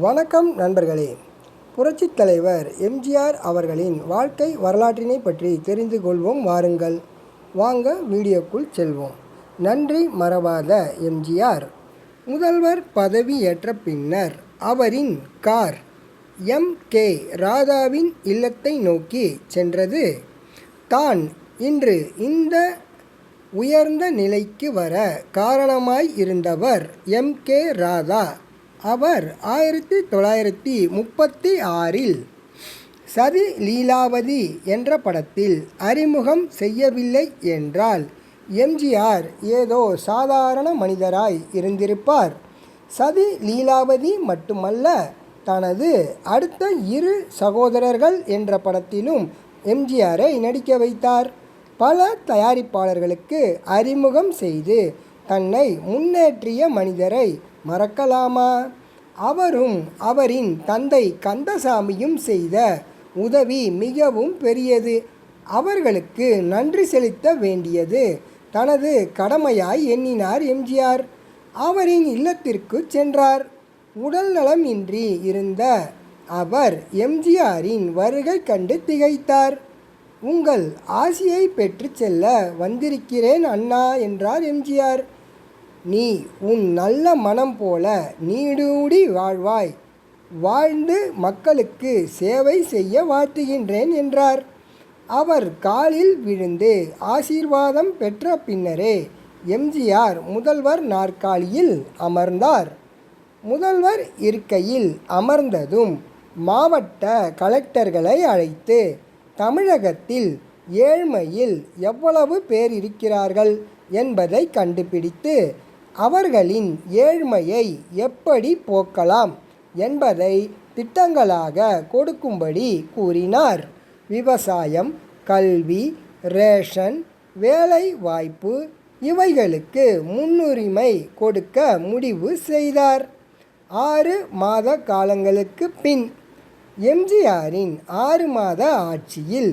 வணக்கம் நண்பர்களே. புரட்சித் தலைவர் எம்ஜிஆர் அவர்களின் வாழ்க்கை வரலாற்றினை பற்றி தெரிந்து கொள்வோம். வாருங்கள், வாங்க வீடியோக்குள் செல்வோம். நன்றி மறவாத எம்ஜிஆர் முதல்வர் பதவி ஏற்ற பின்னர் அவரின் கார் கே ராதாவின் இல்லத்தை நோக்கி சென்றது. தான் இன்று இந்த உயர்ந்த நிலைக்கு வர காரணமாய் இருந்தவர் கே ராதா. அவர் 1936இல் சதி லீலாவதி என்ற படத்தில் அறிமுகம் செய்யவில்லை என்றால் எம்ஜிஆர் ஏதோ சாதாரண மனிதராய் இருந்திருப்பார். சதி லீலாவதி மட்டுமல்ல, தனது அடுத்த 2 சகோதரர்கள் என்ற படத்திலும் எம்ஜிஆரை நடிக்க வைத்தார். பல தயாரிப்பாளர்களுக்கு அறிமுகம் செய்து தன்னை முன்னேற்றிய மனிதரை மறக்கலாமா? அவரும் அவரின் தந்தை கந்தசாமியும் செய்த உதவி மிகவும் பெரியது. அவர்களுக்கு நன்றி செலுத்த வேண்டியது தனது கடமையாய் எண்ணினார் எம்ஜிஆர். அவரின் இல்லத்திற்கு சென்றார். உடல் நலம் இன்றி இருந்த அவர் எம்ஜிஆரின் வருகை கண்டு திகைத்தார். உங்கள் ஆசியை பெற்று செல்ல வந்திருக்கிறேன் அண்ணா என்றார் எம்ஜிஆர். நீ உன் நல்ல மனம் போல நீடூடி வாழ்வாய், வாழ்ந்து மக்களுக்கு சேவை செய்ய வாழ்த்துகின்றேன் என்றார். அவர் காலில் விழுந்து ஆசீர்வாதம் பெற்ற பின்னரே எம்ஜிஆர் முதல்வர் நாற்காலியில் அமர்ந்தார். முதல்வர் இருக்கையில் அமர்ந்ததும் மாவட்ட கலெக்டர்களை அழைத்து தமிழகத்தில் ஏழ்மையில் எவ்வளவு பேர் இருக்கிறார்கள் என்பதை கண்டுபிடித்து அவர்களின் ஏழ்மையை எப்படி போக்கலாம் என்பதை திட்டங்களாக கொடுக்கும்படி கூறினார். விவசாயம், கல்வி, ரேஷன், வேலை வாய்ப்பு இவைகளுக்கு முன்னுரிமை கொடுக்க முடிவு செய்தார். 6 மாத காலங்களுக்கு பின் எம்ஜிஆரின் 6 மாத ஆட்சியில்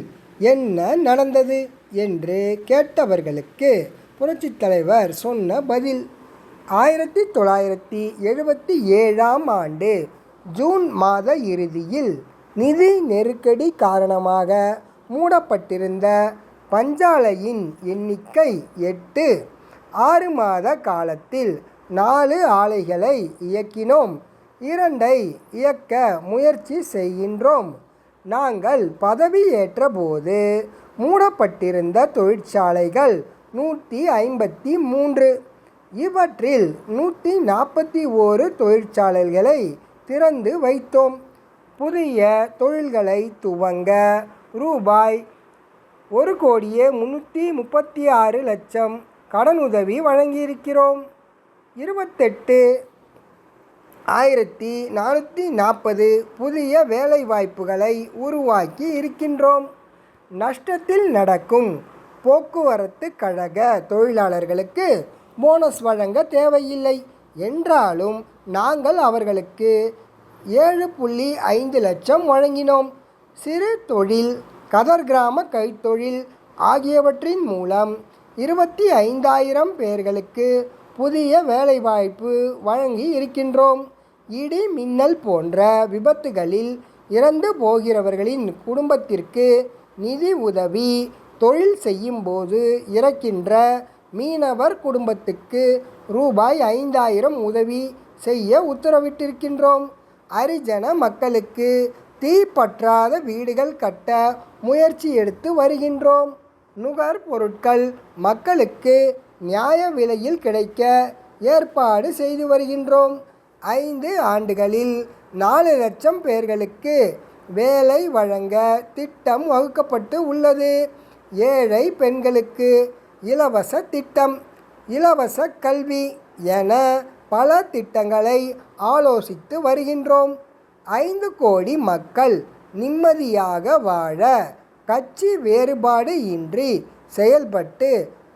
என்ன நடந்தது என்று கேட்டவர்களுக்கு புரட்சித் தலைவர் சொன்ன பதில்: 1977ஆம் ஆண்டு ஜூன் மாத இறுதியில் நிதி நெருக்கடி காரணமாக மூடப்பட்டிருந்த பஞ்சாலையின் எண்ணிக்கை 8. 6 மாத காலத்தில் 4 ஆலைகளை இயக்கினோம். 2ஐ இயக்க முயற்சி செய்கின்றோம். நாங்கள் பதவியேற்ற போது மூடப்பட்டிருந்த தொழிற்சாலைகள் 153. இவற்றில் 141 தொழிற்சாலைகளை திறந்து வைத்தோம். புதிய தொழில்களை துவங்க ரூபாய் 1,336,00,000 கடனுதவி வழங்கியிருக்கிறோம். 28,440 புதிய வேலைவாய்ப்புகளை உருவாக்கி இருக்கின்றோம். நஷ்டத்தில் நடக்கும் போக்குவரத்து கழக தொழிலாளர்களுக்கு போனஸ் வழங்க தேவையில்லை என்றாலும் நாங்கள் அவர்களுக்கு 7.5 லட்சம் வழங்கினோம். சிறு தொழில், கதர் கிராம கைத்தொழில் ஆகியவற்றின் மூலம் 25,000 பேர்களுக்கு புதிய வேலைவாய்ப்பு வழங்கி இருக்கின்றோம். இடி மின்னல் போன்ற விபத்துகளில் இறந்து போகிறவர்களின் குடும்பத்திற்கு நிதி உதவி, தொழில் செய்யும்போது இறக்கின்ற மீனவர் குடும்பத்துக்கு ரூபாய் 5,000 உதவி செய்ய உத்தரவிட்டிருக்கின்றோம். ஹரிஜன மக்களுக்கு தீ பற்றாத வீடுகள் கட்ட முயற்சி எடுத்து வருகின்றோம். நுகர்பொருட்கள் மக்களுக்கு நியாய விலையில் கிடைக்க ஏற்பாடு செய்து வருகின்றோம். 5 ஆண்டுகளில் 4 லட்சம் பேர்களுக்கு வேலை வழங்க திட்டம் வகுக்கப்பட்டு உள்ளது. ஏழை பெண்களுக்கு இலவச திட்டம், இலவச கல்வி என பல திட்டங்களை ஆலோசித்து வருகின்றோம். 5 கோடி மக்கள் நிம்மதியாக வாழ கட்சி வேறுபாடு இன்றி செயல்பட்டு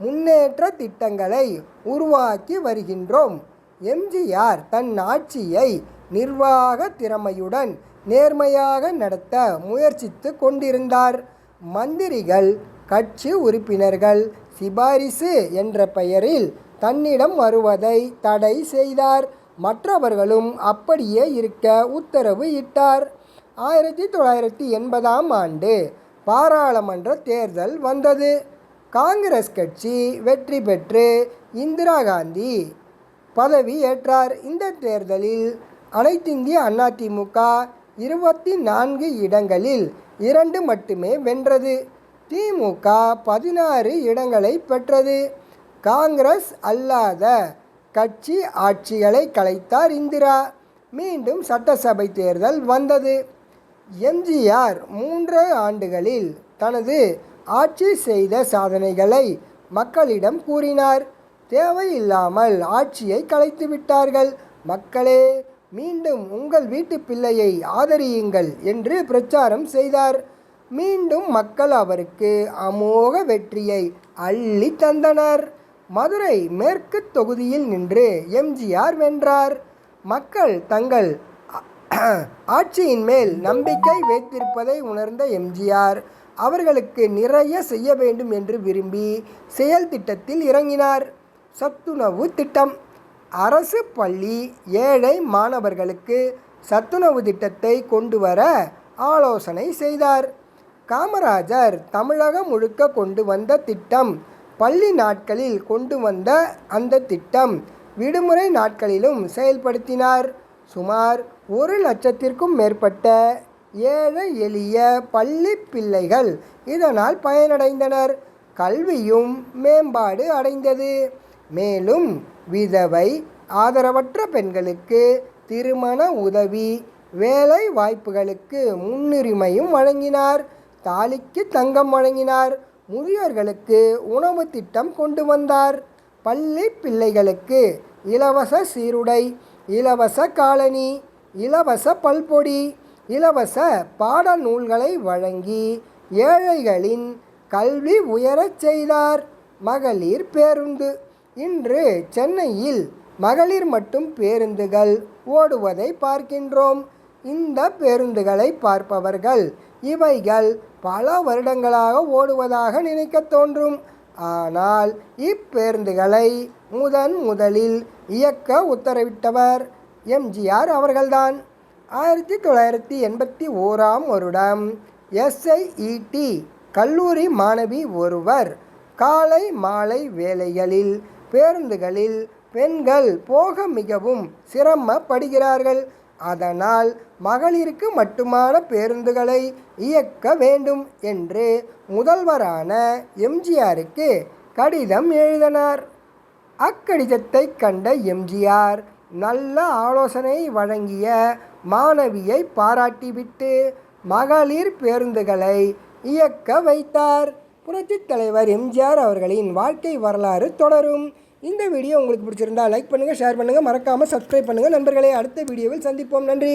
முன்னேற்ற திட்டங்களை உருவாக்கி வருகின்றோம். எம்ஜிஆர் தன் ஆட்சியை நிர்வாக திறமையுடன் நேர்மையாக நடத்த முயற்சித்து கொண்டிருந்தார். மந்திரிகள், கட்சி உறுப்பினர்கள் சிபாரிசு என்ற பெயரில் தன்னிடம் வருவதை தடை செய்தார். மற்றவர்களும் அப்படியே இருக்க உத்தரவு இட்டார். 1980ஆம் ஆண்டு பாராளுமன்ற தேர்தல் வந்தது. காங்கிரஸ் கட்சி வெற்றி பெற்று இந்திரா காந்தி பதவி ஏற்றார். இந்த தேர்தலில் அனைத்திந்திய அண்ணா திமுக 24 இடங்களில் 2 மட்டுமே வென்றது. திமுக 16 இடங்களை பெற்றது. காங்கிரஸ் அல்லாத கட்சி ஆட்சிகளை கலைத்தார் இந்திரா. மீண்டும் சட்டசபை தேர்தல் வந்தது. எம்ஜிஆர் 3 ஆண்டுகளில் தனது ஆட்சி செய்த சாதனைகளை மக்களிடம் கூறினார். தேவையில்லாமல் ஆட்சியை கலைத்து விட்டார்கள், மக்களே மீண்டும் உங்கள் வீட்டு பிள்ளையை ஆதரியுங்கள் என்று பிரச்சாரம் செய்தார். மீண்டும் மக்கள் அவருக்கு அமோக வெற்றியை அள்ளி தந்தனர். மதுரை மேற்கு தொகுதியில் நின்று எம்ஜிஆர் வென்றார். மக்கள் தங்கள் ஆட்சியின் மேல் நம்பிக்கை வைத்திருப்பதை உணர்ந்த எம்ஜிஆர் அவர்களுக்கு நிறைய செய்ய வேண்டும் என்று விரும்பி செயல் திட்டத்தில் இறங்கினார். சத்துணவு திட்டம். அரசு பள்ளி ஏழை மாணவர்களுக்கு சத்துணவு திட்டத்தை கொண்டு வர ஆலோசனை செய்தார். காமராஜர் தமிழகம் முழுக்க கொண்டு வந்த திட்டம். பள்ளி நாட்களில் கொண்டு வந்த அந்த திட்டம் விடுமுறை நாட்களிலும் செயல்படுத்தினார். சுமார் 1 லட்சத்திற்கும் மேற்பட்ட ஏழை எளிய பள்ளி பிள்ளைகள் இதனால் பயனடைந்தனர். கல்வியும் மேம்பாடு அடைந்தது. மேலும் விதவை, ஆதரவற்ற பெண்களுக்கு திருமண உதவி, வேலை வாய்ப்புகளுக்கு முன்னுரிமையும் வழங்கினார். தாலிக்கு தங்கம் வழங்கினார். முதியோர்களுக்கு உணவு திட்டம் கொண்டு வந்தார். பள்ளி பிள்ளைகளுக்கு இலவச சீருடை, இலவச காலணி, இலவச பல்பொடி, இலவச பாட நூல்களை வழங்கி ஏழைகளின் கல்வி உயரச் செய்தார். மகளிர் பேருந்து. இன்று சென்னையில் மகளிர் மட்டும் பேருந்துகள் ஓடுவதை பார்க்கின்றோம். இந்த பேருந்துகளை பார்ப்பவர்கள் இவைகள் பல வருடங்களாக ஓடுவதாக நினைக்க தோன்றும். ஆனால் இப்பேருந்துகளை முதலில் இயக்க உத்தரவிட்டவர் எம்ஜிஆர் அவர்கள்தான். 1981ஆம் வருடம் SIET கல்லூரி மாணவி ஒருவர் காலை மாலை வேளைகளில் பேருந்துகளில் பெண்கள் போக மிகவும் சிரமப்படுகிறார்கள், அதனால் மகளிருக்கு மட்டுமான பேருந்துகளை இயக்க வேண்டும் என்று முதல்வரான எம்ஜிஆருக்கு கடிதம் எழுதினார். அக்கடிதத்தை கண்ட எம்ஜிஆர் நல்ல ஆலோசனை வழங்கிய மாணவியை பாராட்டிவிட்டு மகளிர் பேருந்துகளை இயக்க வைத்தார். புரட்சித் தலைவர் எம்ஜிஆர் அவர்களின் வாழ்க்கை வரலாறு தொடரும். இந்த வீடியோ உங்களுக்கு பிடிச்சிருந்தால் லைக் பண்ணுங்கள், ஷேர் பண்ணுங்கள், மறக்காமல் சப்ஸ்கிரைப் பண்ணுங்கள் நண்பர்களே. அடுத்த வீடியோவில் சந்திப்போம். நன்றி.